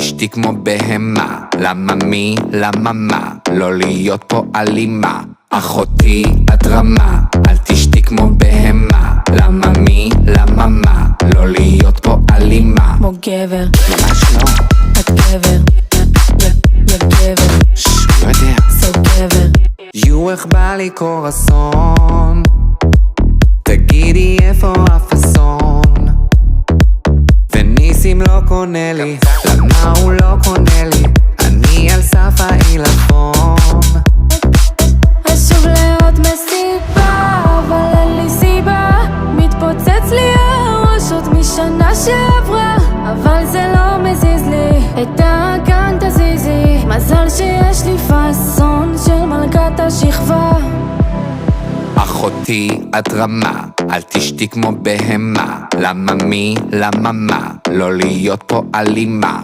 תשתי כמו בהמה. למה מי? למה מה? לא להיות פה אלימה. אחותי את רמה, אל תשתי כמו בהמה. למה מי? למה מה? לא להיות פה אלימה. כמו גבר, ממש לא. את גבר, יא גבר, לא יודע. so גבר. יו איך בא לי קורסון, תגידי איפה הפסון. וניסים לא קונה לי, למה הוא לא קונה לי? אני על סף העילפון. אשוב לעוד מסיבה, אבל אין לי סיבה. מתפוצץ לי הראש עוד משנה שעברה, אבל זה לא מזיז לי, את האגן תזיזי. מזל שיש לי פאסון של מלכת השכבה. אחותי את רמה, אל תשתי כמו בהמה. למה מי? למה מה? לא להיות פה אלימה.